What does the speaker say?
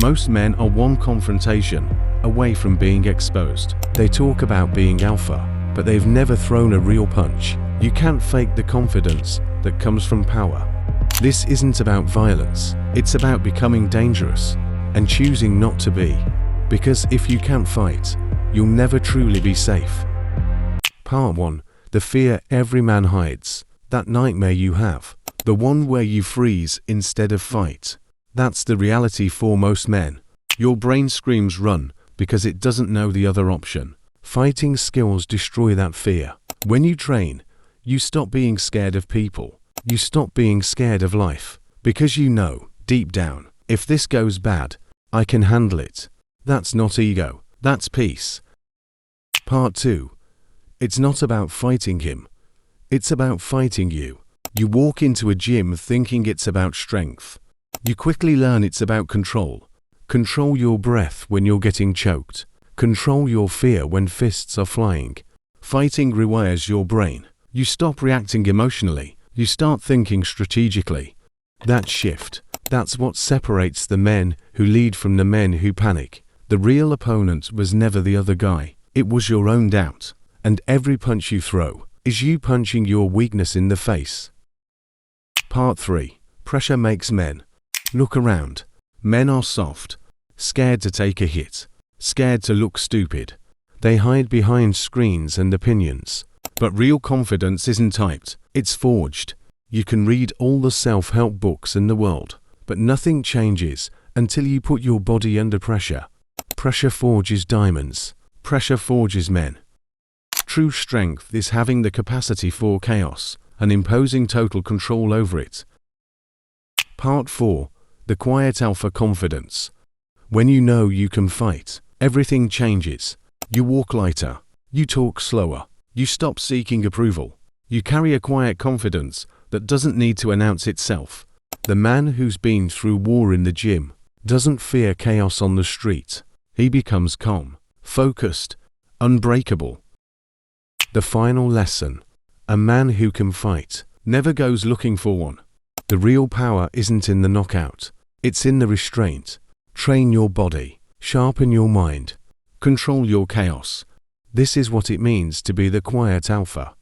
Most men are one confrontation away from being exposed. They talk about being alpha, but they've never thrown a real punch. You can't fake the confidence that comes from power. This isn't about violence, it's about becoming dangerous and choosing not to be. Because if you can't fight, you'll never truly be safe. Part 1. The fear every man hides. That nightmare you have. The one where you freeze instead of fight. That's the reality for most men. Your brain screams run because it doesn't know the other option. Fighting skills destroy that fear. When you train, you stop being scared of people. You stop being scared of life. Because you know, deep down, if this goes bad, I can handle it. That's not ego. That's peace. Part 2. It's not about fighting him. It's about fighting you. You walk into a gym thinking it's about strength. You quickly learn it's about control. Control your breath when you're getting choked. Control your fear when fists are flying. Fighting rewires your brain. You stop reacting emotionally. You start thinking strategically. That shift, that's what separates the men who lead from the men who panic. The real opponent was never the other guy. It was your own doubt. And every punch you throw is you punching your weakness in the face. Part 3. Pressure makes men. Look around. Men are soft, scared to take a hit, scared to look stupid. They hide behind screens and opinions. But real confidence isn't typed, it's forged. You can read all the self-help books in the world, but nothing changes until you put your body under pressure. Pressure forges diamonds. Pressure forges men. True strength is having the capacity for chaos and imposing total control over it. Part 4. The quiet alpha confidence. When you know you can fight, everything changes. You walk lighter. You talk slower. You stop seeking approval. You carry a quiet confidence that doesn't need to announce itself. The man who's been through war in the gym doesn't fear chaos on the street. He becomes calm, focused, unbreakable. The final lesson. A man who can fight never goes looking for one. The real power isn't in the knockout. It's in the restraint. Train your body. Sharpen your mind. Control your chaos. This is what it means to be the quiet alpha.